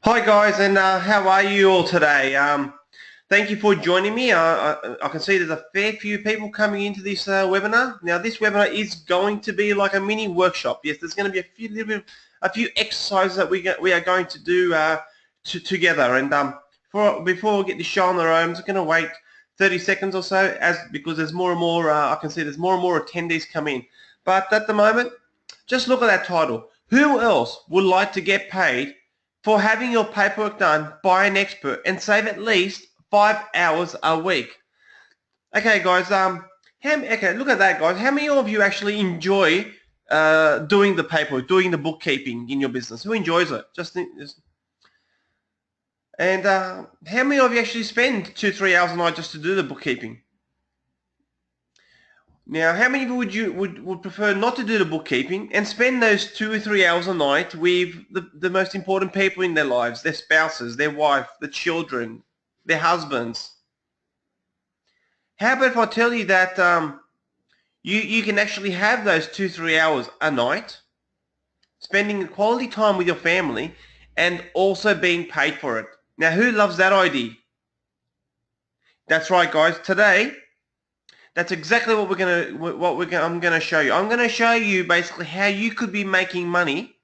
Hi guys, and how are you all today? Thank you for joining me. I can see there's a fair few people coming into this webinar. Now, this webinar is going to be like a mini workshop. Yes, there's going to be a few exercises that we are going to do together. And before we get the show on the road, I'm just going to wait 30 seconds or so, because there's more and more. I can see there's more and more attendees come in. But at the moment, just look at that title. Who else would like to get paid for having your paperwork done by an expert and save at least 5 hours a week? Okay, guys. Okay, look at that, guys. How many of you actually enjoy doing the paperwork, doing the bookkeeping in your business? Who enjoys it? And how many of you actually spend 2-3 hours a night just to do the bookkeeping? Now, how many of you would prefer not to do the bookkeeping and spend those 2 or 3 hours a night with the most important people in their lives, their spouses, their wife, the children, their husbands? How about if I tell you that you can actually have those 2-3 hours a night, spending quality time with your family and also being paid for it? Now, who loves that idea? That's right, guys. Today, that's exactly what I'm gonna show you. I'm gonna show you basically how you could be making money,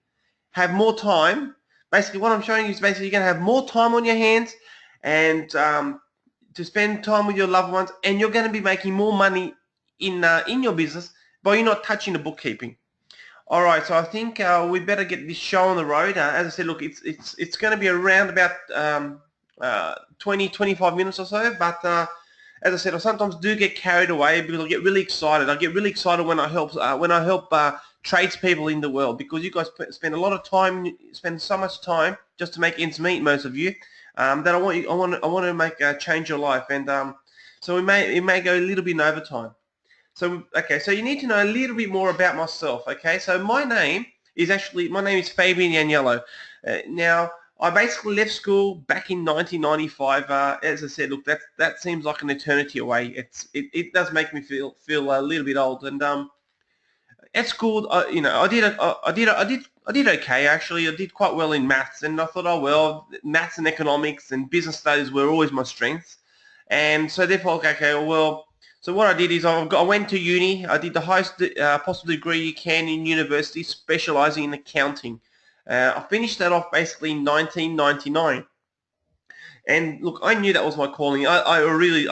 have more time. Basically, what I'm showing you is basically you're gonna have more time on your hands and to spend time with your loved ones, and you're gonna be making more money in your business, but you're not touching the bookkeeping. All right, so I think we better get this show on the road. As I said, look, it's going to be around about 20-25 minutes or so, but as I said, I sometimes do get carried away because I get really excited. I get really excited when I help tradespeople in the world, because you guys spend a lot of time, spend so much time just to make ends meet, most of you. That I want to make change your life, and so it may go a little bit in overtime. So, okay, so you need to know a little bit more about myself, okay? So my name is Fabian Aniello. Now, I basically left school back in 1995. As I said, look, that seems like an eternity away. It does make me feel a little bit old. And at school, I did okay actually. I did quite well in maths, and I thought, oh well, maths and economics and business studies were always my strengths, and so therefore, okay, well. So what I did is I went to uni. I did the highest possible degree you can in university, specialising in accounting. I finished that off basically in 1999. And look, I knew that was my calling. I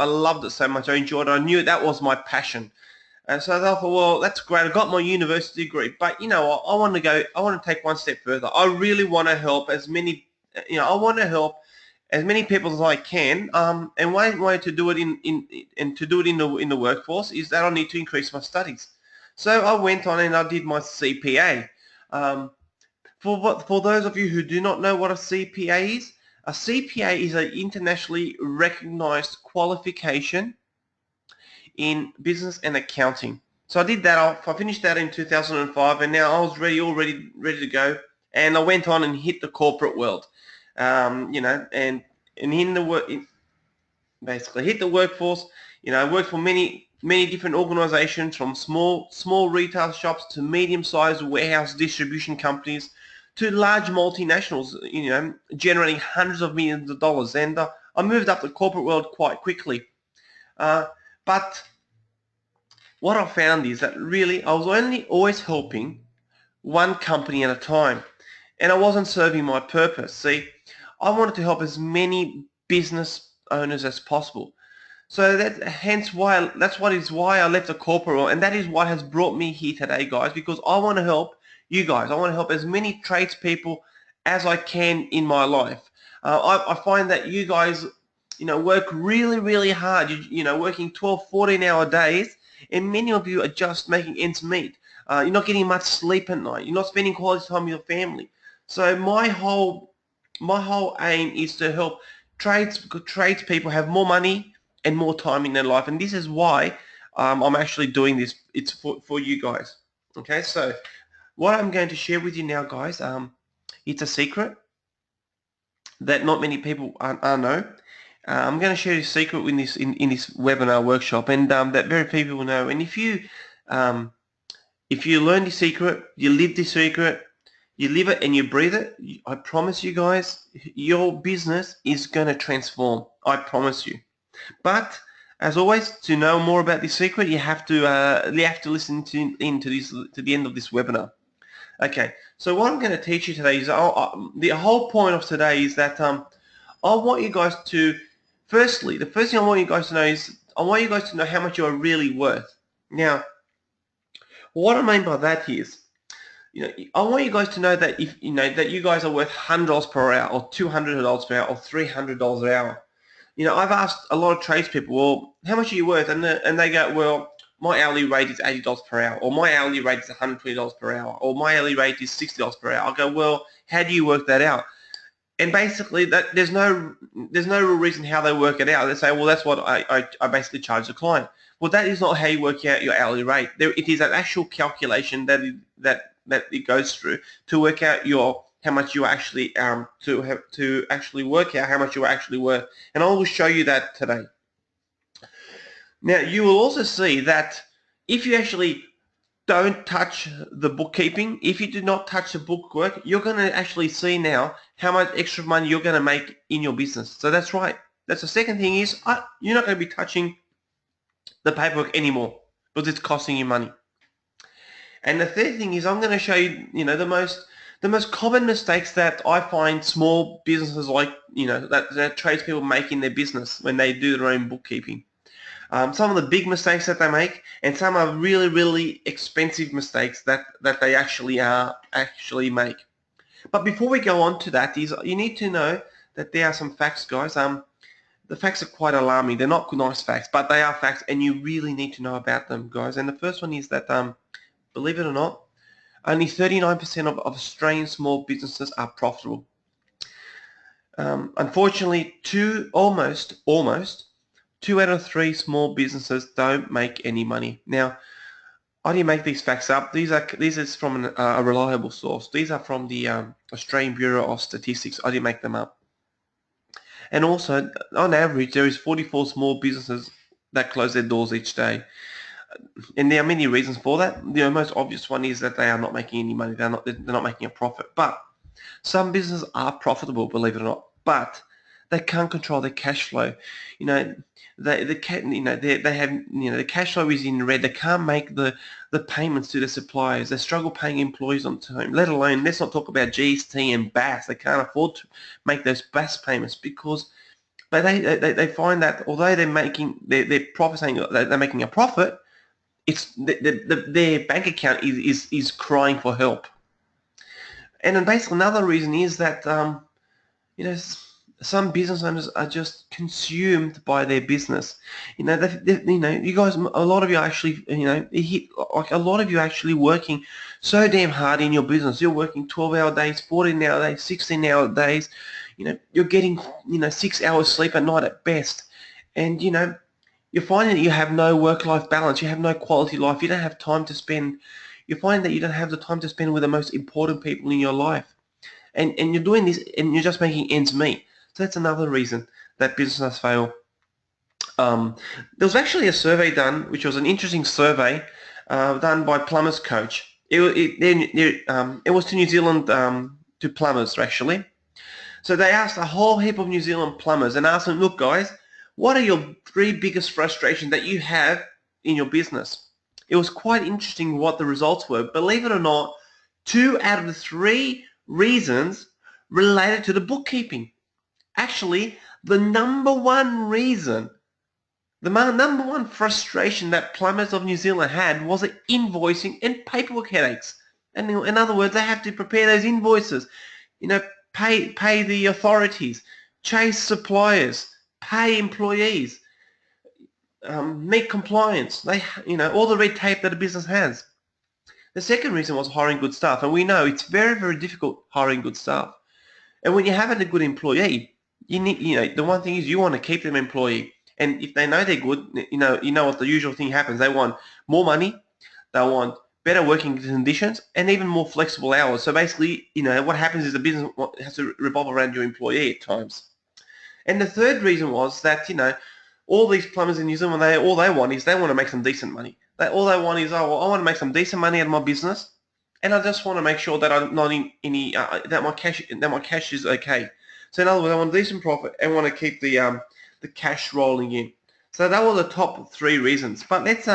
loved it so much. I enjoyed it. I knew that was my passion. And so I thought, well, that's great. I got my university degree, but you know what? I want to take one step further. I really want to help as many, I want to help as many people as I can. And one way to do it in the workforce is that I need to increase my studies. So I went on and I did my CPA. Um, for those of you who do not know what a CPA is, a CPA is an internationally recognized qualification in business and accounting. So I did that off. I finished that in 2005, and now I was ready to go. And I went on and hit the corporate world, and in the work, basically hit the workforce. I worked for many different organisations, from small retail shops to medium-sized warehouse distribution companies to large multinationals. Generating hundreds of millions of dollars, and I moved up the corporate world quite quickly. But what I found is that really I was only always helping one company at a time, and I wasn't serving my purpose. See, I wanted to help as many business owners as possible. So that's why I left the corporate world, and that is what has brought me here today, guys, because I want to help you guys. I want to help as many tradespeople as I can in my life. I find that you guys, work really, really hard. Working 12, 14-hour days, and many of you are just making ends meet. You're not getting much sleep at night. You're not spending quality time with your family. So my whole aim is to help tradespeople have more money and more time in their life, and this is why I'm actually doing this. It's for you guys. Okay, so what I'm going to share with you now, guys, it's a secret that not many people know. I'm going to share a secret in this webinar workshop, and that very few people know. And if you learn the secret, you live the secret, you live it and you breathe it, I promise you guys, your business is going to transform. I promise you. But as always, to know more about this secret, you have to listen to the end of this webinar. Okay, so what I'm going to teach you today is the whole point of today is that I want you guys to, firstly, the first thing I want you guys to know is I want you guys to know how much you are really worth. Now, what I mean by that is, I want you guys to know that if that you guys are worth $100 per hour, or $200 per hour, or $300 an hour. I've asked a lot of tradespeople, well, how much are you worth? And they go, well, my hourly rate is $80 per hour, or my hourly rate is $120 per hour, or my hourly rate is $60 per hour. I'll go, well, how do you work that out? And basically, that there's no real reason how they work it out. They say, well, that's what I basically charge the client. Well, that is not how you work out your hourly rate. It is an actual calculation that it goes through to work out how much you actually to actually work out how much you are actually worth. And I will show you that today. Now, you will also see that if you actually don't touch the bookkeeping, if you do not touch the bookwork, you're going to actually see now how much extra money you're going to make in your business. So that's right. That's the second thing is you're not going to be touching the paperwork anymore because it's costing you money. And the third thing is I'm going to show you, the most common mistakes that I find small businesses that tradespeople make in their business when they do their own bookkeeping. Some of the big mistakes that they make, and some are really, really expensive mistakes that they actually make. But before we go on to that, you need to know that there are some facts, guys. The facts are quite alarming. They're not nice facts, but they are facts, and you really need to know about them, guys. And the first one is that, believe it or not, only 39% of Australian small businesses are profitable. Unfortunately, almost 2 out of 3 small businesses don't make any money. Now, I didn't make these facts up. These are from a reliable source. These are from the Australian Bureau of Statistics. I didn't make them up. And also, on average, there is 44 small businesses that close their doors each day. And there are many reasons for that. The most obvious one is that they are not making any money. They're not making a profit. But some businesses are profitable, believe it or not. But they can't control their cash flow. They have the cash flow is in red. They can't make the payments to the suppliers. They struggle paying employees on time. Let alone, let's not talk about GST and BAS. They can't afford to make those BAS payments because they find that although they're making their profit, saying they're making a profit, it's their bank account is crying for help. And then basically another reason is that some business owners are just consumed by their business. You guys, a lot of you are actually, a lot of you are actually working so damn hard in your business. You're working 12-hour days, 14-hour days, 16-hour days. You're getting, 6 hours sleep at night at best. And, you're finding that you have no work-life balance. You have no quality life. You don't have time to spend. You find that you don't have the time to spend with the most important people in your life. And you're doing this and you're just making ends meet. So that's another reason that businesses fail. There was actually a survey done, which was an interesting survey done by Plumbers Coach. It was to New Zealand, to plumbers actually. So they asked a whole heap of New Zealand plumbers and asked them, look guys, what are your 3 biggest frustrations that you have in your business? It was quite interesting what the results were. Believe it or not, 2 out of the 3 reasons related to the bookkeeping. Actually, the number one reason, the number one frustration that plumbers of New Zealand had was the invoicing and paperwork headaches. And in other words, they have to prepare those invoices, pay the authorities, chase suppliers, pay employees, meet compliance. All the red tape that a business has. The second reason was hiring good staff, and we know it's very, very difficult hiring good staff. And when you have a good employee, you need, the one thing is you want to keep them employee. And if they know they're good, you know what the usual thing happens. They want more money, they want better working conditions, and even more flexible hours. So basically, what happens is the business has to revolve around your employee at times. And the third reason was that, all these plumbers in New Zealand, all they want is they want to make some decent money. All they want is, I want to make some decent money out of my business, and I just want to make sure that I'm not in any that my cash is okay. So in other words, I want decent profit and want to keep the cash rolling in. So that were the top three reasons. But let's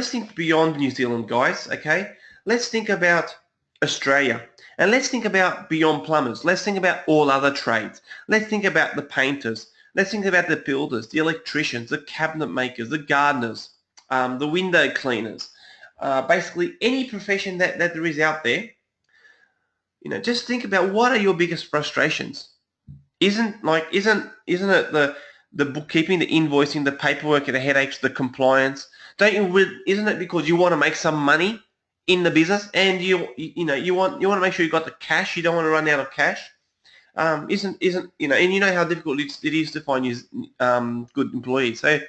think beyond New Zealand, guys. Okay, let's think about Australia. And let's think about beyond plumbers. Let's think about all other trades. Let's think about the painters. Let's think about the builders, the electricians, the cabinet makers, the gardeners, the window cleaners. Basically, any profession that there is out there. Just think about what are your biggest frustrations. Isn't it the bookkeeping, the invoicing, the paperwork, the headaches, the compliance? Don't you? Isn't it because you want to make some money in the business and you want to make sure you got the cash? You don't want to run out of cash. Isn't and you know how difficult it is to find good employees. So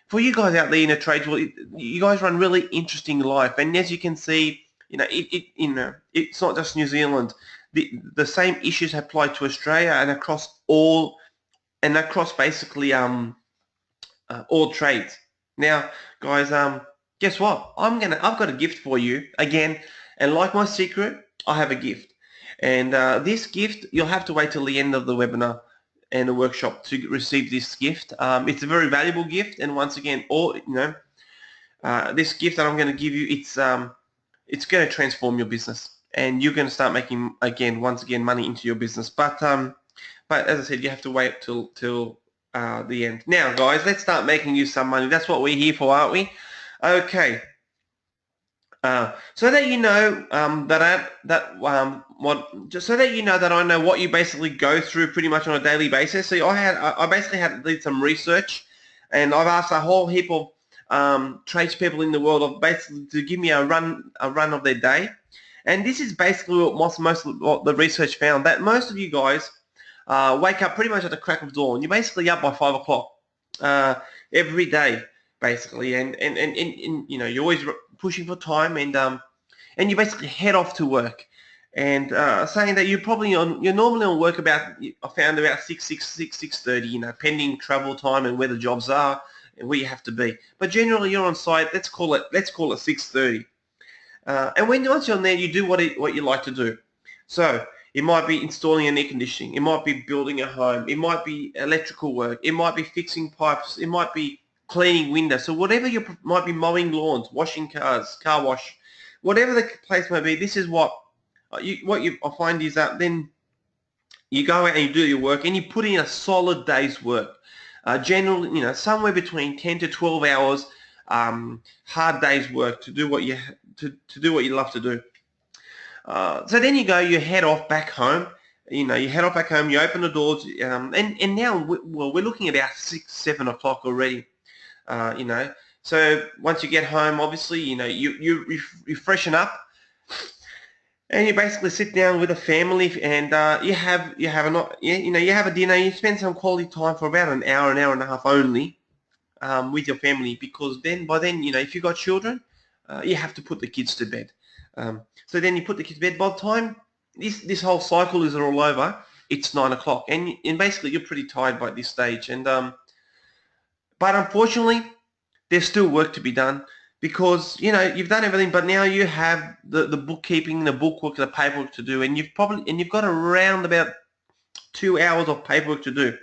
for you guys out there in the trades, well, you guys run really interesting life, and as you can see, it's not just New Zealand. The same issues apply to Australia and across basically all trades. Now, guys, guess what? I've got a gift for you again, and like my secret, I have a gift, and this gift you'll have to wait till the end of the webinar and the workshop to receive this gift. It's a very valuable gift, and once again, this gift that I'm going to give you, it's going to transform your business, and you're going to start making once again money into your business. But as I said, you have to wait till the end. Now, guys, let's start making you some money. That's what we're here for, aren't we? Okay. So that you know just so that you know that I know what you basically go through pretty much on a daily basis. So I basically did some research, and I've asked a whole heap of tradespeople in the world of basically to give me a run of their day, and this is basically what the research found, that most of you guys wake up pretty much at the crack of dawn. You're basically up by 5 o'clock every day, basically, and you're always pushing for time, and you basically head off to work, and saying that you're normally on work about, I found, about 6:30, pending travel time and where the jobs are and where you have to be. But generally you're on site. Let's call it 6:30. And once you're on there, you do what you like to do. So it might be installing an air conditioning. It might be building a home. It might be electrical work. It might be fixing pipes. It might be cleaning windows. So whatever might be mowing lawns, washing cars, car wash, whatever the place may be. This is what I find is that then you go out and you do your work and you put in a solid day's work. Generally, somewhere between 10 to 12 hours, hard day's work to do what you love to do. So then you head off back home. You head off back home. You open the doors, and now we're looking at about 6-7 o'clock already. So once you get home, obviously, you freshen up, and you basically sit down with a family, and you have a dinner. You spend some quality time for about an hour and a half only with your family, because by then, if you've got children, you have to put the kids to bed. So then you put the kids to bed. By the time this whole cycle is all over, it's 9 o'clock, and basically you're pretty tired by this stage. And but unfortunately, there's still work to be done, because you've done everything, but now you have the bookkeeping, the bookwork, the paperwork to do, and you've got around about 2 hours of paperwork to do,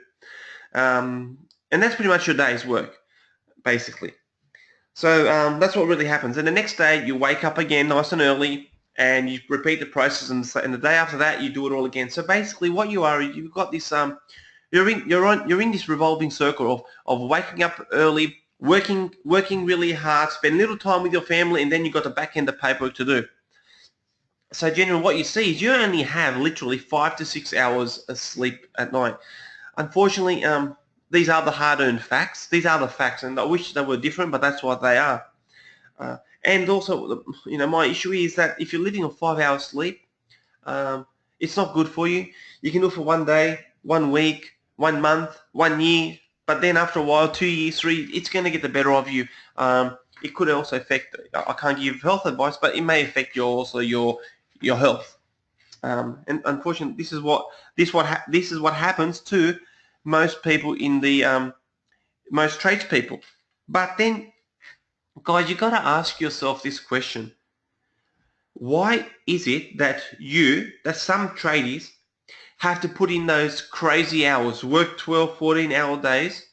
and that's pretty much your day's work, basically. So that's what really happens. And the next day you wake up again nice and early, and you repeat the process, and the day after that you do it all again. So basically what you've got this you're in this revolving circle of waking up early, working really hard, spend little time with your family, and then you've got the back end of paperwork to do. So generally what you see is you only have literally 5 to 6 hours of sleep at night. Unfortunately, these are the hard-earned facts. These are the facts, and I wish they were different, but that's what they are. And also, my issue is that if you're living on 5 hours sleep, it's not good for you. You can do it for 1 day, 1 week, 1 month, 1 year, but then after a while, 2 years, 3, it's going to get the better of you. It could also affect, I can't give health advice, but it may affect your health. And unfortunately, this is what happens to most people in the most tradespeople. But then, guys, you got to ask yourself this question: why is it that some tradies have to put in those crazy hours, work 12, 14-hour days,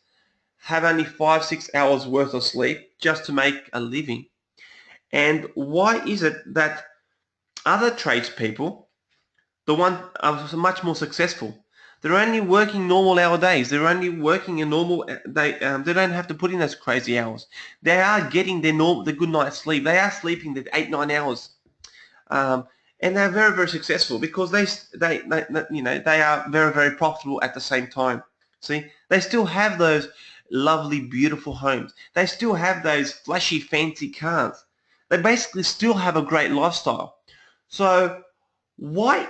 have only 5, 6 hours worth of sleep just to make a living? And why is it that other tradespeople, the one are much more successful, they're only working normal hour days. They're only working a normal they don't have to put in those crazy hours. They are getting the good night's sleep. They are sleeping the 8, 9 hours. And they're very, very successful because they they are very, very profitable at the same time. See, they still have those lovely, beautiful homes. They still have those flashy, fancy cars. They basically still have a great lifestyle. So what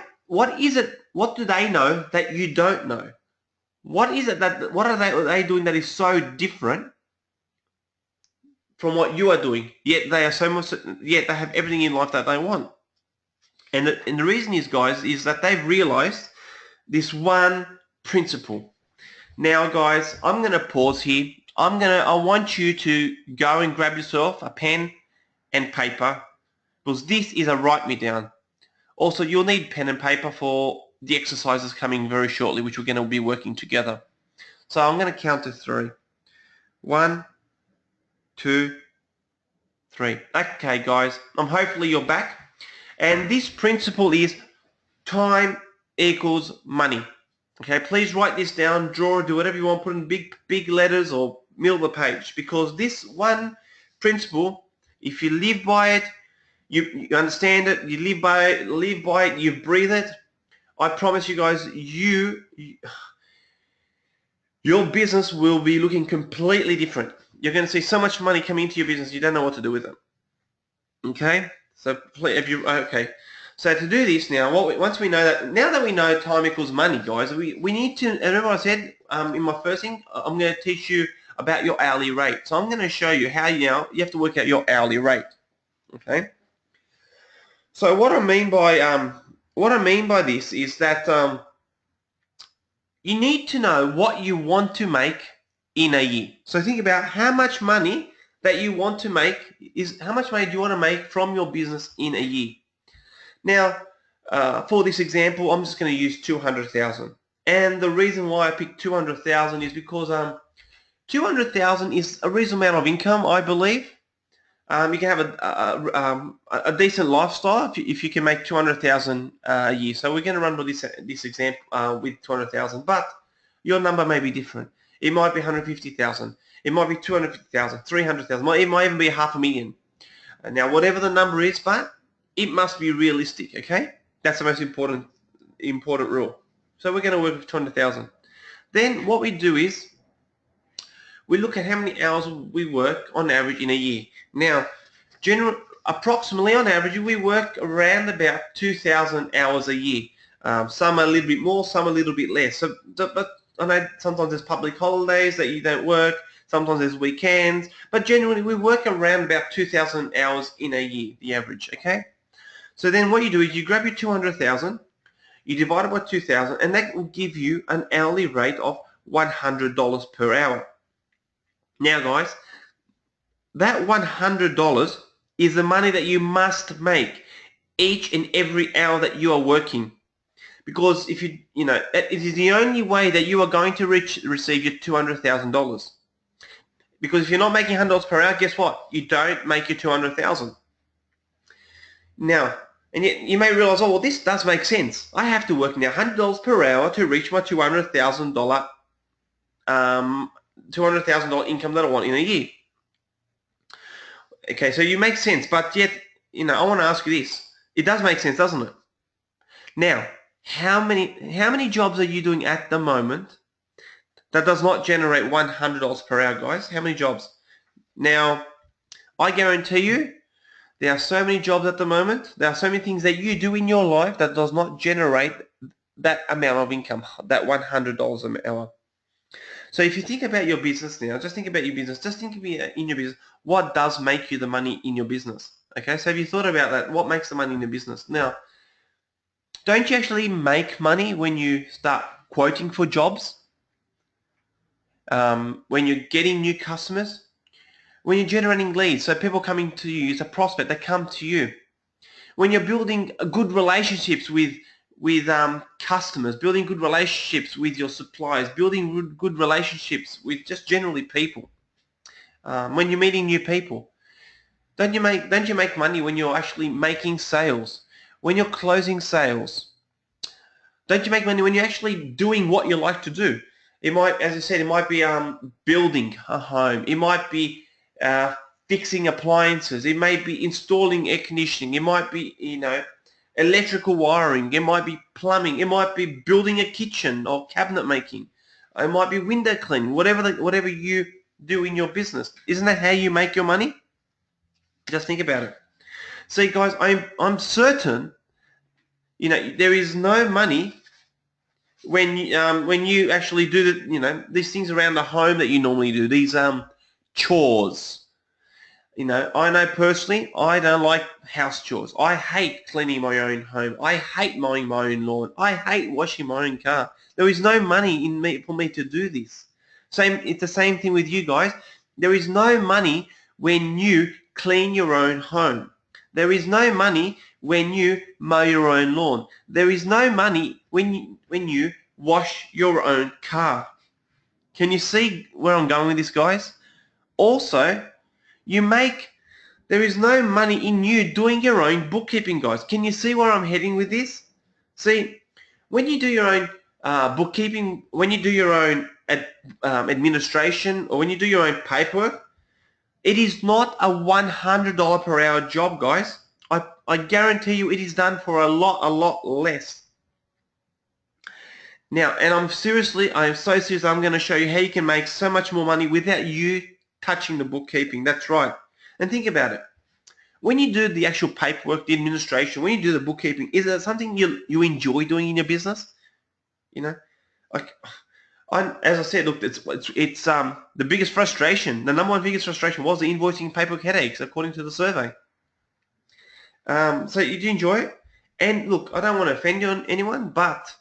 is it, what do they know that you don't know? What is it that, what are they doing that is so different from what you are doing? Yet they are so much, yet they have everything in life that they want. And the reason is, guys, is that they've realized this one principle. Now, guys, I'm going to pause here. I want you to go and grab yourself a pen and paper, because this is a write me down. Also, you'll need pen and paper for the exercises coming very shortly, which we're going to be working together. So I'm going to count to 3. 1, 2, 3. Okay, guys, hopefully you're back. And this principle is time equals money. Okay, please write this down, draw, do whatever you want, put in big letters or middle of the page, because this one principle, if you live by it, you understand it, you live by it, you breathe it, I promise you guys, your business will be looking completely different. You're going to see so much money coming into your business, you don't know what to do with it. Okay, so okay. So to do this now, once we know that, now that we know time equals money, guys, we need to, remember I said in my first thing, I'm going to teach you about your hourly rate. So I'm going to show you how you have to work out your hourly rate. Okay. So what I mean by this is that you need to know what you want to make in a year. So think about how much money that you want to make how much money do you want to make from your business in a year. Now, for this example, I'm just going to use 200,000. And the reason why I picked 200,000 is because 200,000 is a reasonable amount of income, I believe. You can have a decent lifestyle if you can make 200,000 a year. So we're going to run with this example with 200,000, but your number may be different. It might be 150,000. It might be 250,000, 300,000. It might even be $500,000. Now, whatever the number is, but it must be realistic. Okay, that's the most important rule. So we're going to work with 200,000. Then what we do is we look at how many hours we work on average in a year. Now, approximately on average, we work around about 2,000 hours a year. Some are a little bit more, some a little bit less. So, but I know sometimes there's public holidays that you don't work, sometimes there's weekends, but generally we work around about 2,000 hours in a year, the average, okay? So then what you do is you grab your 200,000, you divide it by 2,000, and that will give you an hourly rate of $100 per hour. Now, guys, that $100 is the money that you must make each and every hour that you are working. Because if it is the only way that you are going to receive your $200,000. Because if you're not making $100 per hour, guess what? You don't make your $200,000. Now, and yet you may realize, oh, well, this does make sense. I have to work now $100 per hour to reach my $200,000 income that I want in a year. Okay, so you make sense, but yet, I want to ask you this. It does make sense, doesn't it? Now, how many jobs are you doing at the moment that does not generate $100 per hour, guys? How many jobs? Now, I guarantee you, there are so many jobs at the moment. There are so many things that you do in your life that does not generate that amount of income, that $100 an hour. So if you think about your business now, just think about your business. Just think in your business, what does make you the money in your business? Okay, so have you thought about that? What makes the money in your business? Now, don't you actually make money when you start quoting for jobs? When you're getting new customers? When you're generating leads, so people coming to you, it's a prospect, they come to you. when you're building good relationships with customers, building good relationships with your suppliers, building good relationships with just generally people. When you're meeting new people, don't you make money when you're actually making sales, when you're closing sales? Don't you make money when you're actually doing what you like to do? It might, as I said, it might be building a home. It might be fixing appliances. It may be installing air conditioning. It might be, electrical wiring. It might be plumbing. It might be building a kitchen or cabinet making. It might be window cleaning. Whatever you do in your business. Isn't that how you make your money? Just think about it. See, guys, I'm certain, there is no money when you actually do these things around the home that you normally do, these chores. I know personally, I don't like house chores. I hate cleaning my own home. I hate mowing my own lawn. I hate washing my own car. There is no money for me to do this. It's the same thing with you guys. There is no money when you clean your own home. There is no money when you mow your own lawn. There is no money when you wash your own car. Can you see where I'm going with this, guys? Also, there is no money in you doing your own bookkeeping, guys. Can you see where I'm heading with this? See, when you do your own bookkeeping, when you do your own administration, or when you do your own paperwork, it is not a $100 per hour job, guys. I guarantee you it is done for a lot less. Now, and I am so serious, I'm going to show you how you can make so much more money without you touching the bookkeeping. That's right. And think about it. When you do the actual paperwork, the administration, when you do the bookkeeping, is it something you enjoy doing in your business? As I said, look, it's the biggest frustration. The number one biggest frustration was the invoicing paperwork headaches, according to the survey. So you do enjoy it, and look, I don't want to offend anyone, but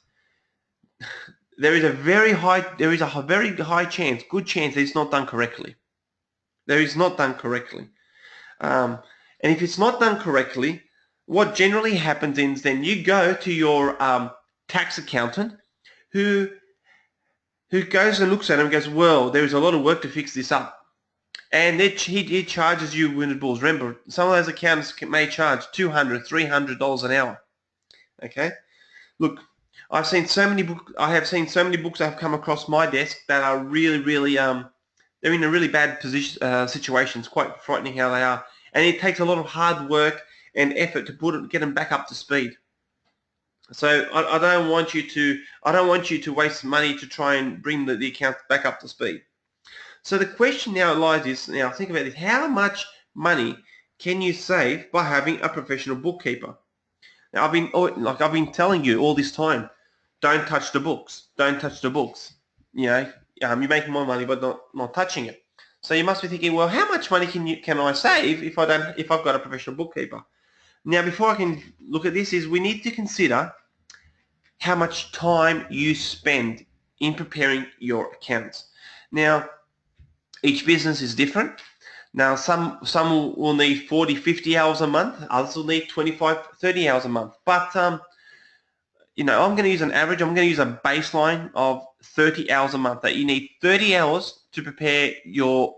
there is a very high chance, good chance that it's not done correctly. There is not done correctly, and if it's not done correctly, what generally happens is then you go to your tax accountant, who goes and looks at it and goes, well, there is a lot of work to fix this up. And he charges you winded bulls. Remember, some of those accountants may charge $200, $300 an hour. Okay? Look, I have seen so many books that have come across my desk that are really, they're in a really bad situation. It's quite frightening how they are. And it takes a lot of hard work and effort to get them back up to speed. So I don't want you to waste money to try and bring the account back up to speed. So the question now lies is, now think about this, how much money can you save by having a professional bookkeeper? Now I've been telling you all this time, don't touch the books. Don't touch the books. You're making more money but not touching it. So you must be thinking, well, how much money can I save if I've got a professional bookkeeper? Now, before I can look at this, we need to consider how much time you spend in preparing your accounts. Now, each business is different. Now, some will need 40, 50 hours a month. Others will need 25, 30 hours a month. But, I'm going to use an average. I'm going to use a baseline of 30 hours a month, that you need 30 hours to prepare your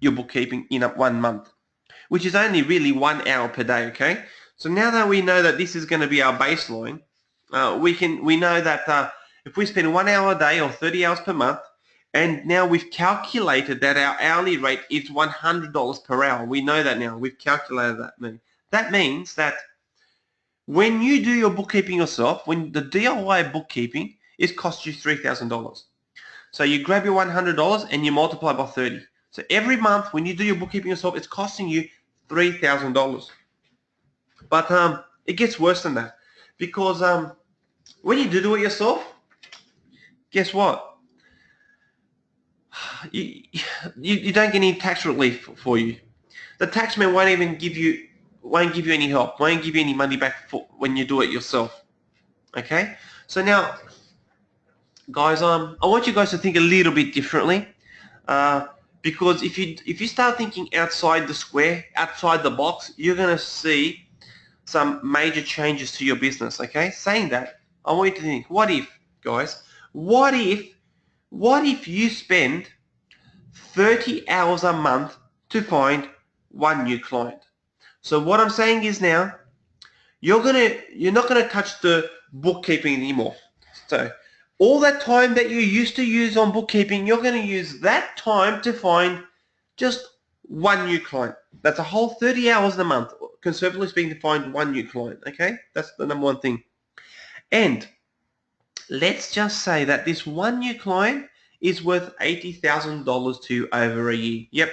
bookkeeping in 1 month, which is only really 1 hour per day, okay? So now that we know that this is going to be our baseline, we know that if we spend 1 hour a day or 30 hours per month, and now we've calculated that our hourly rate is $100 per hour. We know that now. We've calculated that. That means that when you do your bookkeeping yourself, when the DIY bookkeeping, it costs you $3,000. So you grab your $100 and you multiply by 30. So every month when you do your bookkeeping yourself, it's costing you $3,000. But it gets worse than that, because when you do it yourself, guess what? You don't get any tax relief for you. The taxman won't give you any help, won't give you any money back when you do it yourself. Okay? So now, guys, I want you guys to think a little bit differently, because if you start thinking outside the square, outside the box, you're going to see some major changes to your business, okay? Saying that, I want you to think, what if, guys, what if you spend 30 hours a month to find one new client? So what I'm saying is now, you're not gonna touch the bookkeeping anymore. So all that time that you used to use on bookkeeping, you're gonna use that time to find just one new client. That's a whole 30 hours a month, conservatively speaking, to find one new client, okay? That's the number one thing. And let's just say that this one new client is worth $80,000 to you over a year. Yep,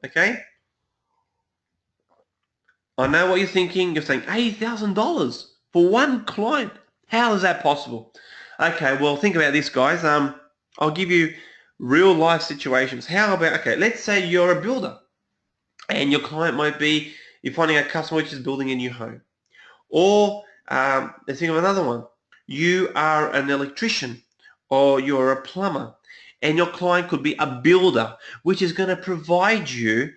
okay? I know what you're thinking. You're saying $80,000 for one client. How is that possible? Okay, well, think about this, guys. I'll give you real life situations. How about, okay, let's say you're a builder and your client might be, you're finding a customer which is building a new home. Or let's think of another one. You are an electrician or you're a plumber and your client could be a builder, which is going to provide you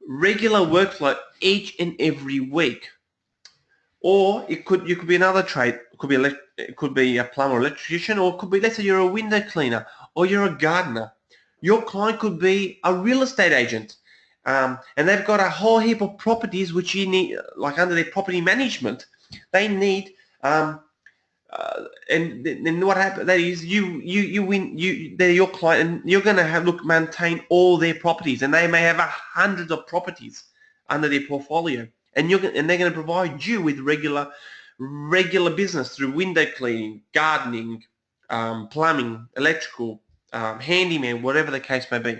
regular workflow each and every week. Or you could be another trade. It could be a plumber or electrician, or it could be, let's say you're a window cleaner or you're a gardener. Your client could be a real estate agent, and they've got a whole heap of properties which you need, like under their property management. They need, and then what happens? That is, they're your client, and you're going to maintain all their properties, and they may have hundreds of properties under their portfolio. And they're going to provide you with regular business through window cleaning, gardening, plumbing, electrical, handyman, whatever the case may be.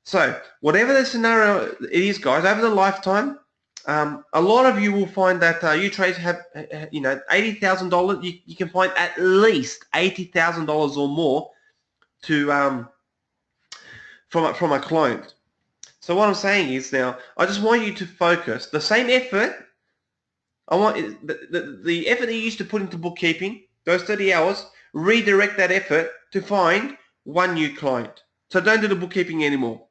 So whatever the scenario it is, guys, over the lifetime, a lot of you will find that you trades have, $80,000. You can find at least $80,000 or more to from a client. So what I'm saying is now, I just want you to focus the same effort. I want the effort that you used to put into bookkeeping, those 30 hours, redirect that effort to find one new client. So don't do the bookkeeping anymore.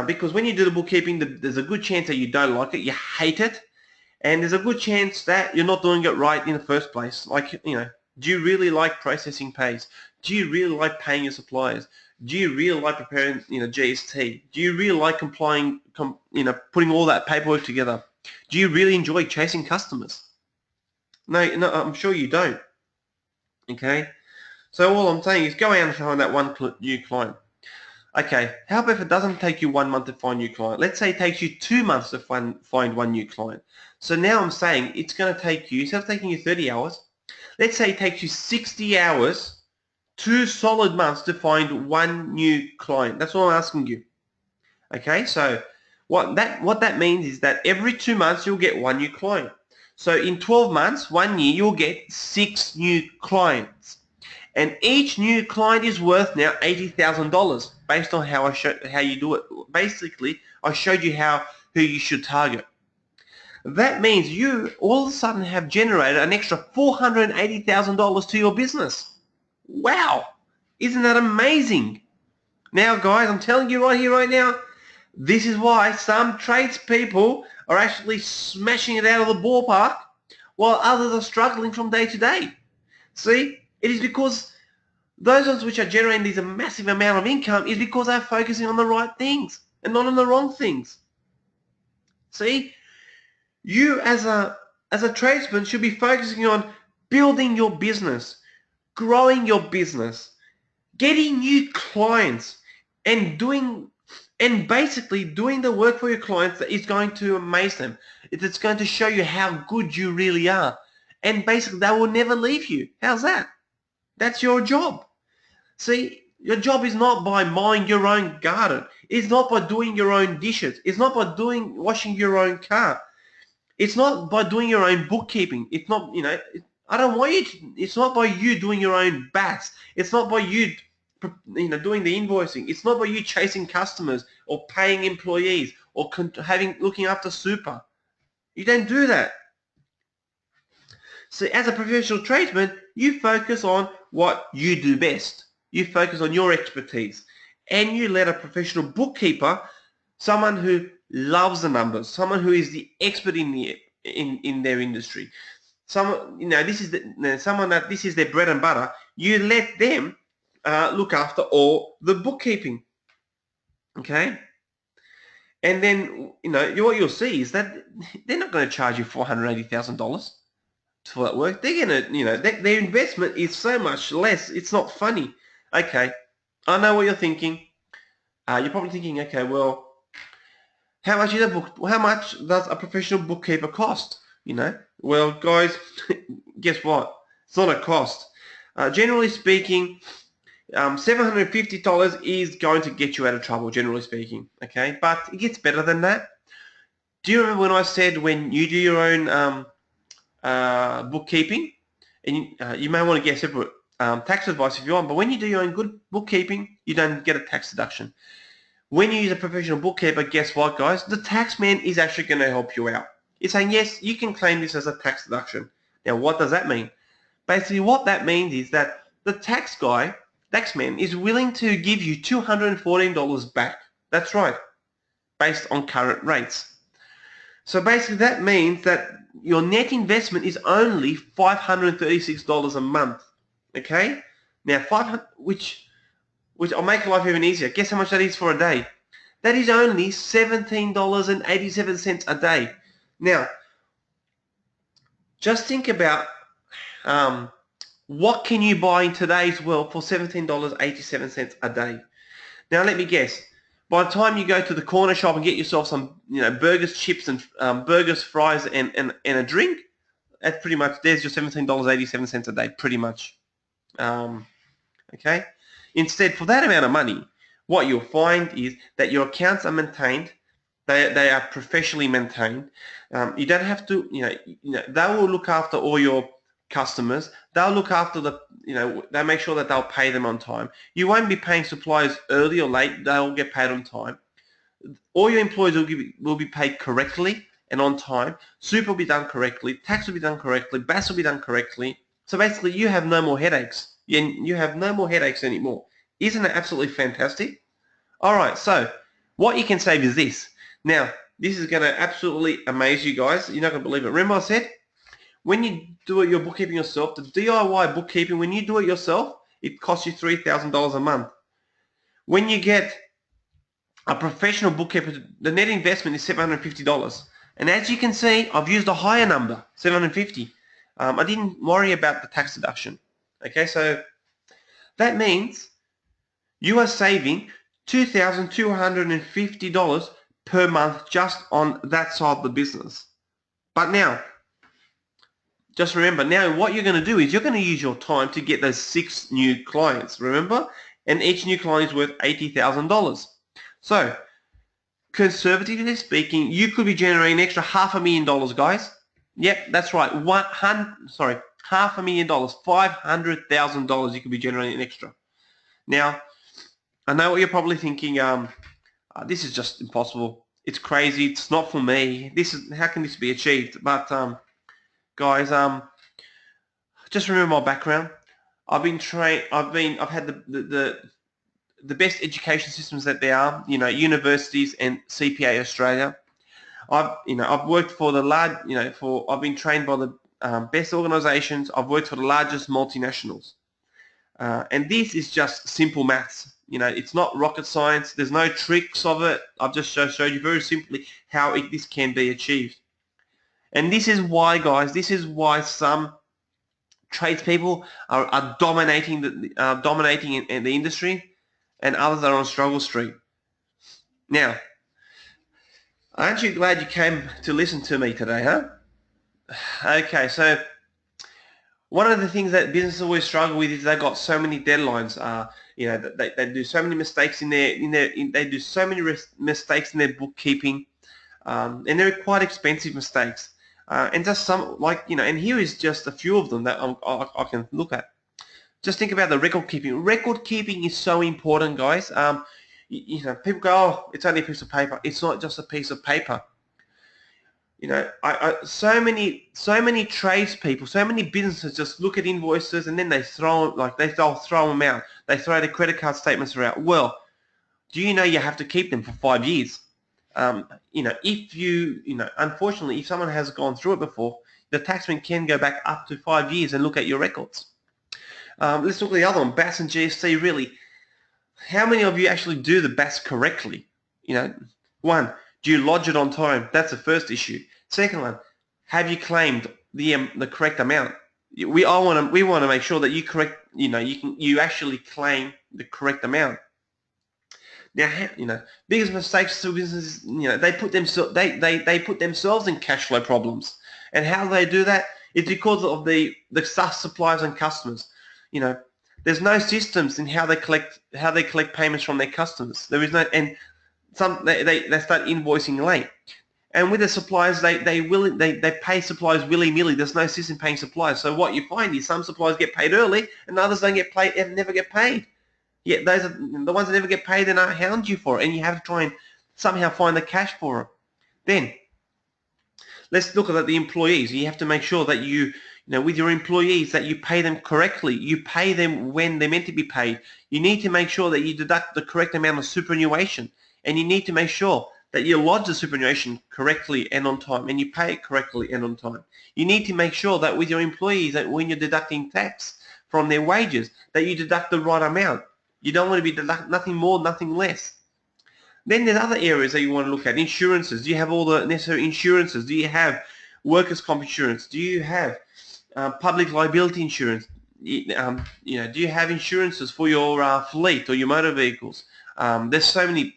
Because when you do the bookkeeping, there's a good chance that you don't like it, you hate it, and there's a good chance that you're not doing it right in the first place. Like, do you really like processing pays? Do you really like paying your suppliers? Do you really like preparing, GST? Do you really like putting all that paperwork together? Do you really enjoy chasing customers? No, I'm sure you don't. Okay, so all I'm saying is go out and find that one new client. Okay, how about if it doesn't take you 1 month to find a new client? Let's say it takes you 2 months to find one new client. So now I'm saying it's going to take you, instead of taking you 30 hours, let's say it takes you 60 hours, 2 solid months to find one new client. That's all I'm asking you. Okay, so what that means is that every 2 months you'll get one new client. So in 12 months, 1 year, you'll get 6 new clients. And each new client is worth now $80,000 based on how you do it. Basically, I showed you who you should target. That means you all of a sudden have generated an extra $480,000 to your business. Wow! Isn't that amazing? Now, guys, I'm telling you right here, right now, this is why some tradespeople are actually smashing it out of the ballpark while others are struggling from day to day. See? It is because those ones which are generating these massive amount of income is because they're focusing on the right things and not on the wrong things. See, you as a tradesman should be focusing on building your business, growing your business, getting new clients, and basically doing the work for your clients that is going to amaze them. It's going to show you how good you really are, and basically they will never leave you. How's that? That's your job. See, your job is not by mowing your own garden. It's not by doing your own dishes. It's not by washing your own car. It's not by doing your own bookkeeping. It's not, I don't want you to, it's not by you doing your own BAS. It's not by you, doing the invoicing. It's not by you chasing customers or paying employees or looking after super. You don't do that. So as a professional tradesman, you focus on what you do best. You focus on your expertise, and you let a professional bookkeeper, someone who loves the numbers, someone who is the expert in in their industry. This is someone that this is their bread and butter. You let them look after all the bookkeeping, okay? And then what you'll see is that they're not going to charge you $480,000 for that work. They're going to, their investment is so much less. It's not funny. Okay, I know what you're thinking. You're probably thinking, okay, well, how much does a professional bookkeeper cost? Well, guys, guess what? It's not a cost. Generally speaking, $750 is going to get you out of trouble, generally speaking. Okay, but it gets better than that. Do you remember when I said when you do your own bookkeeping, and you may want to get separate tax advice if you want, but when you do your own good bookkeeping, you don't get a tax deduction. When you use a professional bookkeeper, guess what, guys? The tax man is actually going to help you out. It's saying, yes, you can claim this as a tax deduction. Now, what does that mean? Basically, what that means is that the tax man, is willing to give you $214 back. That's right, based on current rates. So basically, that means that your net investment is only $536 a month. Okay? Now, 500, which will make life even easier. Guess how much that is for a day? That is only $17.87 a day. Now, just think about what can you buy in today's world for $17.87 a day. Now, let me guess. By the time you go to the corner shop and get yourself some, burgers, chips, and burgers, fries, and a drink, that's pretty much, there's your $17.87 a day, pretty much. Okay? Instead, for that amount of money, what you'll find is that your accounts are maintained. They are professionally maintained. You don't have to, they will look after all your customers. They'll look after they'll make sure that they'll pay them on time. You won't be paying suppliers early or late. They'll get paid on time. All your employees will be paid correctly and on time. Super will be done correctly. Tax will be done correctly. BAS will be done correctly. So basically, you have no more headaches. You have no more headaches anymore. Isn't it absolutely fantastic? All right, so what you can save is this. Now, this is going to absolutely amaze you guys. You're not going to believe it. Remember I said, when you do your bookkeeping yourself, the DIY bookkeeping, when you do it yourself, it costs you $3,000 a month. When you get a professional bookkeeper, the net investment is $750. And as you can see, I've used a higher number, $750. I didn't worry about the tax deduction. Okay, so that means you are saving $2,250 per month just on that side of the business. But now, just remember, now what you're going to do is you're going to use your time to get those 6 new clients, remember? And each new client is worth $80,000. So, conservatively speaking, you could be generating an extra $500,000, guys. Yep, that's right. $500,000, $500,000 you could be generating extra. Now, I know what you're probably thinking. This is just impossible. It's crazy. It's not for me. How can this be achieved? But guys, just remember my background. I've been trained. I've had the best education systems that there are. Universities and CPA Australia. I've worked for the large. I've been trained by the best organisations. I've worked for the largest multinationals. And this is just simple maths. It's not rocket science. There's no tricks of it. I've just showed you very simply how this can be achieved. And this is why, guys, some tradespeople are dominating in the industry, and others are on struggle street. Now, aren't you glad you came to listen to me today, huh? Okay, so one of the things that businesses always struggle with is they've got so many deadlines. They do so many mistakes they do so many mistakes in their bookkeeping, and they're quite expensive mistakes. And just some, and here is just a few of them that I can look at. Just think about the record keeping. Record keeping is so important, guys. People go, oh, it's only a piece of paper. It's not just a piece of paper. So many tradespeople, so many businesses just look at invoices and then they'll throw them out. They throw their credit card statements out. Well, do you know you have to keep them for 5 years? If unfortunately, if someone has gone through it before, the taxman can go back up to 5 years and look at your records. Let's look at the other one, BAS and GST. Really, how many of you actually do the BAS correctly? One, do you lodge it on time? That's the first issue. Second one, have you claimed the correct amount? We want to make sure that you actually claim the correct amount. Now, biggest mistakes to businesses, they put themselves in cash flow problems. And how do they do that? It's because of the suppliers and customers. There's no systems in how they collect payments from their customers. There is no, and they start invoicing late. And with the suppliers, they pay suppliers willy-nilly. There's no system paying suppliers. So what you find is some suppliers get paid early and others don't get paid and never get paid. Yet those are the ones that never get paid and hound you for it, and you have to try and somehow find the cash for it. Then let's look at the employees. You have to make sure that with your employees, that you pay them correctly. You pay them when they're meant to be paid. You need to make sure that you deduct the correct amount of superannuation, and you need to make sure that you lodge the superannuation correctly and on time, and you pay it correctly and on time. You need to make sure that with your employees, that when you're deducting tax from their wages, that you deduct the right amount. You don't want to be nothing more, nothing less. Then there's other areas that you want to look at. Insurances. Do you have all the necessary insurances? Do you have workers' comp insurance? Do you have public liability insurance? Do you have insurances for your fleet or your motor vehicles? There's so many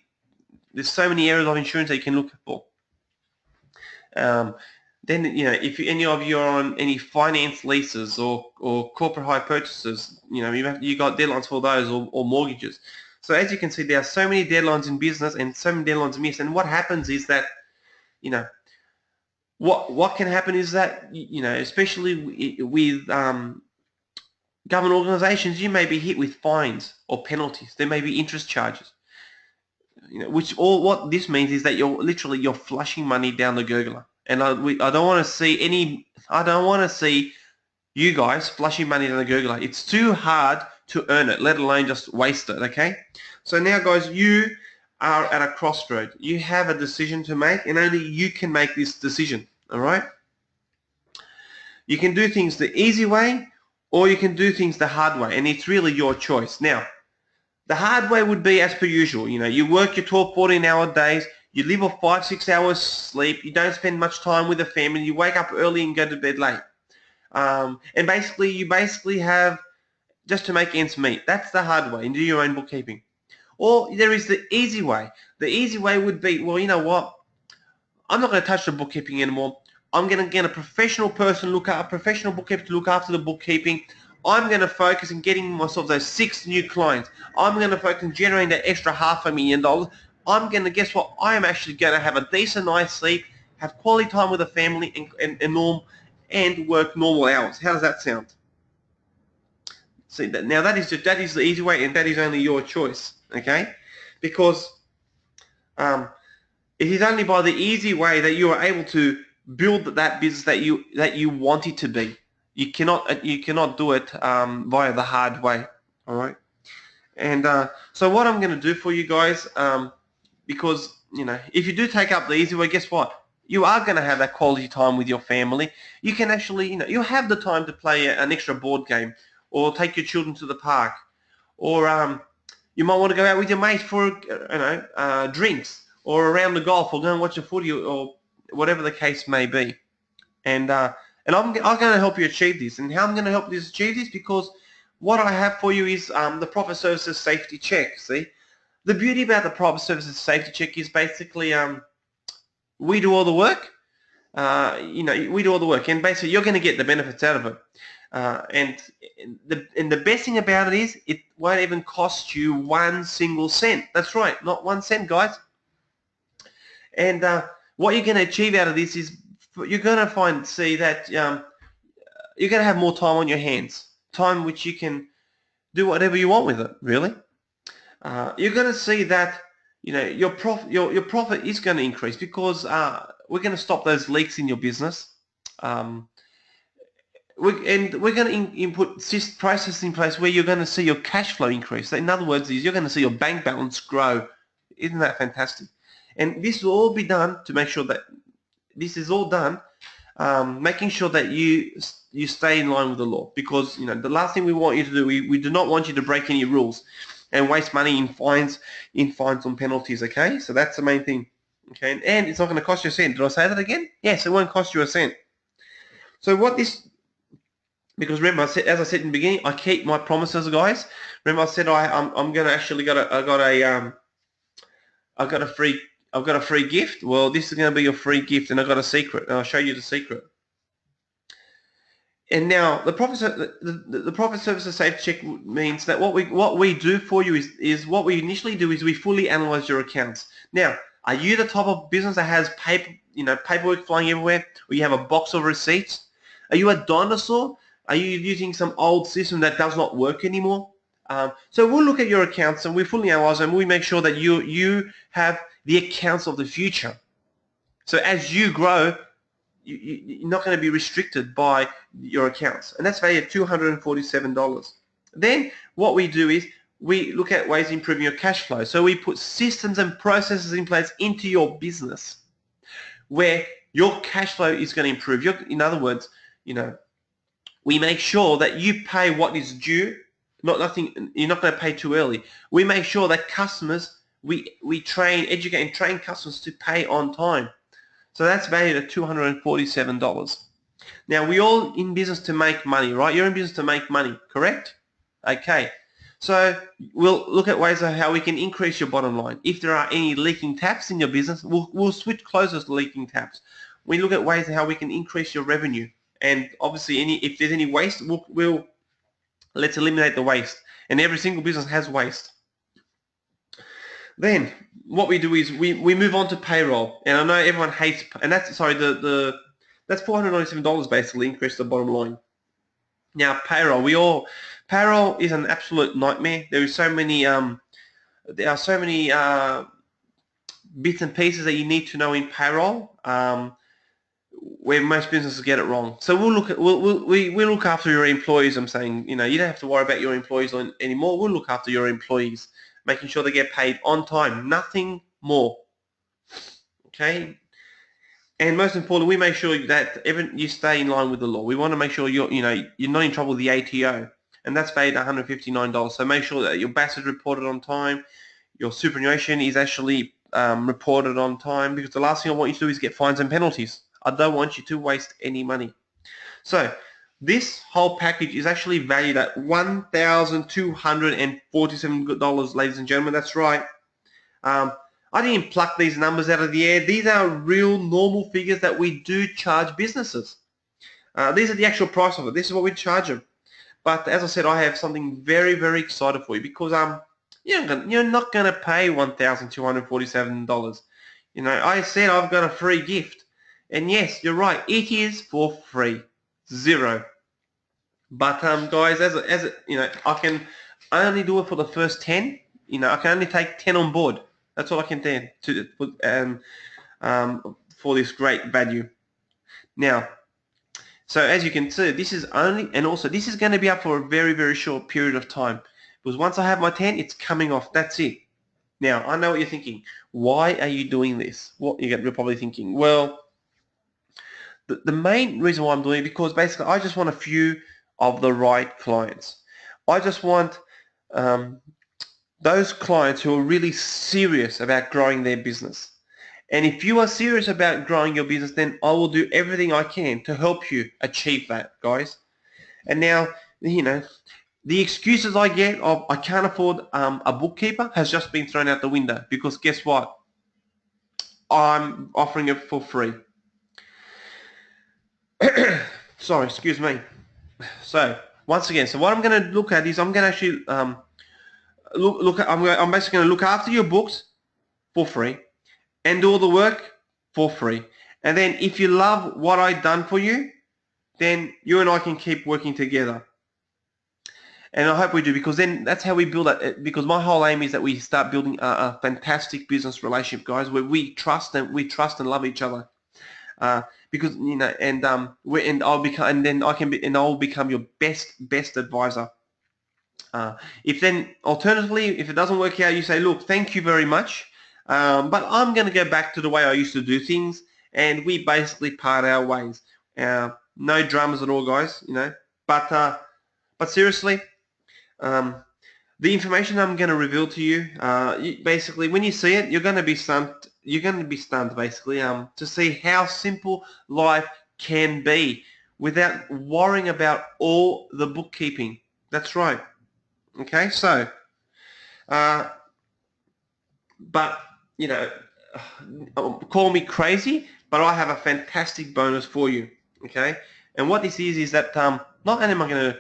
areas of insurance that you can look for. Then, if any of you are on any finance leases or corporate hire purchases, you got deadlines for those or mortgages. So as you can see, there are so many deadlines in business and so many deadlines missed. And what happens is that, what can happen is that, especially with government organisations, you may be hit with fines or penalties. There may be interest charges. What this means is that you're flushing money down the gurgler. And I don't want to see you guys flushing money down the gurgler. It's too hard to earn it, let alone just waste it, okay? So now, guys, you are at a crossroad. You have a decision to make, and only you can make this decision, all right? You can do things the easy way, or you can do things the hard way, and it's really your choice. Now, the hard way would be as per usual. You work your 12, 14-hour days. You live off 5-6 hours sleep. You don't spend much time with the family. You wake up early and go to bed late. And you have just to make ends meet. That's the hard way, and do your own bookkeeping. Or there is the easy way. The easy way would be, well, you know what? I'm not going to touch the bookkeeping anymore. I'm going to get a professional person, a professional bookkeeper to look after the bookkeeping. I'm going to focus on getting myself those 6 new clients. I'm going to focus on generating that extra $500,000. I'm going to, guess what? I am actually going to have a decent night's sleep, have quality time with the family, and work normal hours. How does that sound? See, now that is the easy way, and that is only your choice, okay? Because it is only by the easy way that you are able to build that business that you want it to be. You cannot do it via the hard way, all right? And so what I'm going to do for you guys, because if you do take up the easy way, guess what? You are going to have that quality time with your family. You can actually, you have the time to play an extra board game, or take your children to the park, or you might want to go out with your mates for drinks, or around the golf, or go and watch a footy, or whatever the case may be. And I'm going to help you achieve this. And how I'm going to help you achieve this, because what I have for you is the Profit Services Safety Check. See, the beauty about the Profit Services Safety Check is basically we do all the work. We do all the work, and basically you're going to get the benefits out of it. And the best thing about it is it won't even cost you 1 single cent. That's right, not 1 cent, guys. And what you're going to achieve out of this is you're going to see that you're going to have more time on your hands, time which you can do whatever you want with it, really. You're going to see that your profit is going to increase, because we're going to stop those leaks in your business. We're going to input processes in place where you're going to see your cash flow increase. In other words, you're going to see your bank balance grow. Isn't that fantastic? And this will all be done to make sure that this is all done, making sure that you stay in line with the law, because the last thing we want you to do, we do not want you to break any rules and waste money in fines and penalties. Okay, so that's the main thing. Okay, and it's not going to cost you a cent. Did I say that again? Yes, it won't cost you a cent. So what this, because remember, as I said in the beginning, I keep my promises, guys. Remember, I said I'm going to actually I got a free gift. Well, this is going to be your free gift, and I got a secret, and I'll show you the secret. And now the profit services safe check means that what we do for you is what we initially do is we fully analyze your accounts. Now, are you the type of business that has paperwork flying everywhere, or you have a box of receipts? Are you a dinosaur? Are you using some old system that does not work anymore? So we'll look at your accounts and we fully analyze them. We make sure that you have the accounts of the future. So as you grow, you're not going to be restricted by your accounts, and that's valued at $247. Then what we do is we look at ways of improving your cash flow. So we put systems and processes in place into your business where your cash flow is going to improve. In other words, we make sure that you pay what is due. You're not going to pay too early. We make sure that customers, we educate and train customers to pay on time. So that's valued at $247. Now, we're all in business to make money, right? You're in business to make money, correct? Okay. So we'll look at ways of how we can increase your bottom line. If there are any leaking taps in your business, we'll switch closers to leaking taps. We look at ways of how we can increase your revenue. And obviously, if there's any waste, let's eliminate the waste. And every single business has waste. Then what we do is we move on to payroll, and I know everyone hates, and that's that's $497 basically increase the bottom line. Now payroll is an absolute nightmare. There are so many bits and pieces that you need to know in payroll, where most businesses get it wrong. So we look after your employees. I'm saying, you don't have to worry about your employees anymore. We'll look after your employees, making sure they get paid on time, nothing more. Okay? And most importantly, we make sure that you stay in line with the law. We want to make sure you're not in trouble with the ATO, and that's paid $159. So make sure that your BAS is reported on time, your superannuation is actually reported on time, because the last thing I want you to do is get fines and penalties. I don't want you to waste any money. So this whole package is actually valued at $1,247, ladies and gentlemen. That's right. I didn't pluck these numbers out of the air. These are real normal figures that we do charge businesses. These are the actual price of it. This is what we charge them. But as I said, I have something very, very excited for you, because you're not going to pay $1,247. I said I've got a free gift. And yes, you're right. It is for free. Zero. But guys, I can only do it for the first 10. I can only take 10 on board. That's all I can do for this great value. Now, so as you can see, this is going to be up for a very, very short period of time, because once I have my 10, it's coming off. That's it. Now, I know what you're thinking. Why are you doing this? You're probably thinking, well, the main reason why I'm doing it, because basically I just want a few of the right clients. I just want those clients who are really serious about growing their business. And if you are serious about growing your business, then I will do everything I can to help you achieve that, guys. And now, the excuses I get of I can't afford a bookkeeper has just been thrown out the window, because guess what? I'm offering it for free. Sorry, excuse me. So once again, what I'm going to look at is I'm going to actually I'm basically going to look after your books for free and do all the work for free. And then if you love what I've done for you, then you and I can keep working together. And I hope we do, because then that's how we build it. Because my whole aim is that we start building a fantastic business relationship, guys, where we trust and love each other. Because I'll become your best advisor. If then alternatively, if it doesn't work out, you say, look, thank you very much. But I'm going to go back to the way I used to do things, and we basically part our ways. No dramas at all, guys, you know. But seriously, um, the information I'm going to reveal to you, basically, when you see it, you're going to be stunned. You're going to be stunned, basically, to see how simple life can be without worrying about all the bookkeeping. That's right. Okay, so, uh, but you know, call me crazy, but I have a fantastic bonus for you. Okay, and what this is that not only am I going to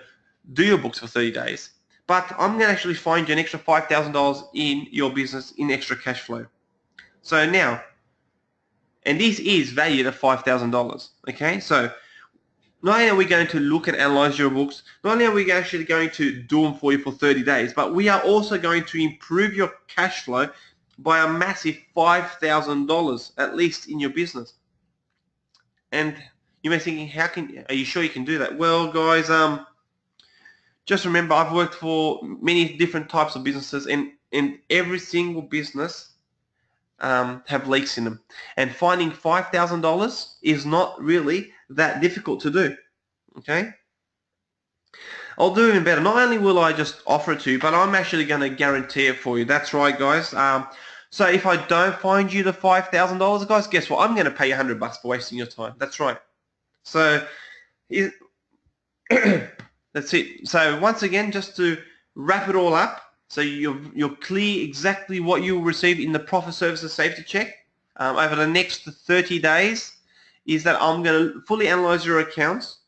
do your books for 30 days, but I'm going to actually find you an extra $5,000 in your business in extra cash flow. So now, and this is valued at $5,000. Okay, so not only are we going to look and analyze your books, not only are we actually going to do them for you for 30 days, but we are also going to improve your cash flow by a massive $5,000 at least in your business. And you may be thinking, are you sure you can do that? Well, guys, just remember, I've worked for many different types of businesses, and every single business have leaks in them. And finding $5,000 is not really that difficult to do. Okay? I'll do even better. Not only will I just offer it to you, but I'm actually going to guarantee it for you. That's right, guys. So if I don't find you the $5,000, guys, guess what? I'm going to pay you $100 for wasting your time. That's right. So that's it. So once again, just to wrap it all up, so you're clear exactly what you will receive in the Profit Services Safety Check over the next 30 days, is that I'm going to fully analyze your accounts.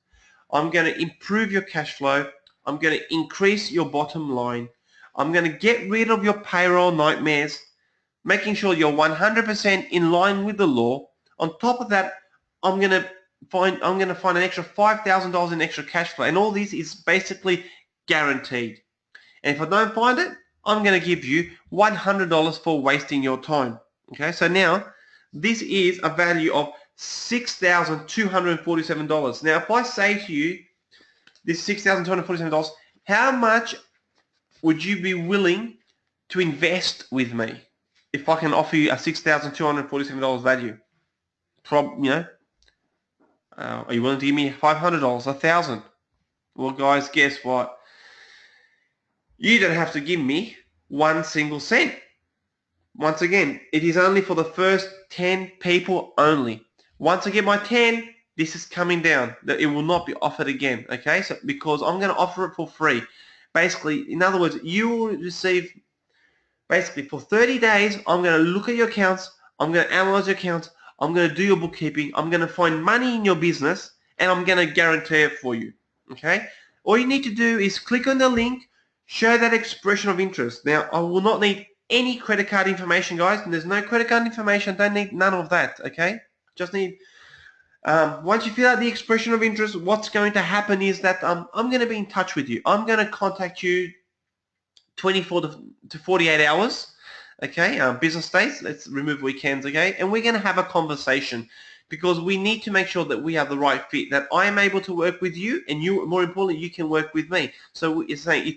I'm going to improve your cash flow. I'm going to increase your bottom line. I'm going to get rid of your payroll nightmares, making sure you're 100% in line with the law. On top of that, I'm going to find an extra $5,000 in extra cash flow, and all this is basically guaranteed. And if I don't find it, I'm going to give you $100 for wasting your time. Okay, so now this is a value of $6,247. Now, if I say to you, this $6,247, how much would you be willing to invest with me if I can offer you a $6,247 value? Are you willing to give me $500, $1,000? Well, guys, guess what? You don't have to give me one single cent. Once again, it is only for the first 10 people only. Once I get my 10, this is coming down. That it will not be offered again. Okay, so because I'm going to offer it for free. Basically, in other words, you will receive, basically for 30 days, I'm going to look at your accounts, I'm going to analyze your accounts, I'm going to do your bookkeeping, I'm going to find money in your business, and I'm going to guarantee it for you. Okay, all you need to do is click on the link, show that expression of interest. Now, I will not need any credit card information, guys. There's no credit card information. Don't need none of that. Okay, just need once you fill out the expression of interest, what's going to happen is that I'm going to be in touch with you. I'm going to contact you 24 to 48 hours. Okay, business days. Let's remove weekends. Okay, and we're going to have a conversation, because we need to make sure that we have the right fit, that I am able to work with you, and you, more importantly, you can work with me. So it's saying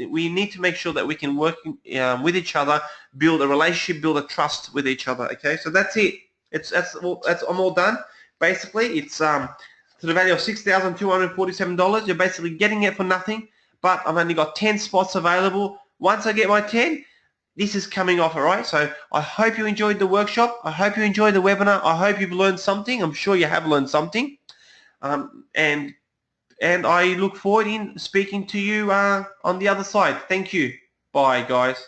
we need to make sure that we can work with each other, build a relationship, build a trust with each other. Okay, so that's it. I'm all done. Basically, it's to the value of $6,247. You're basically getting it for nothing, but I've only got 10 spots available. Once I get my 10, this is coming off, all right? So I hope you enjoyed the workshop. I hope you enjoyed the webinar. I hope you've learned something. I'm sure you have learned something. And I look forward in speaking to you on the other side. Thank you. Bye, guys.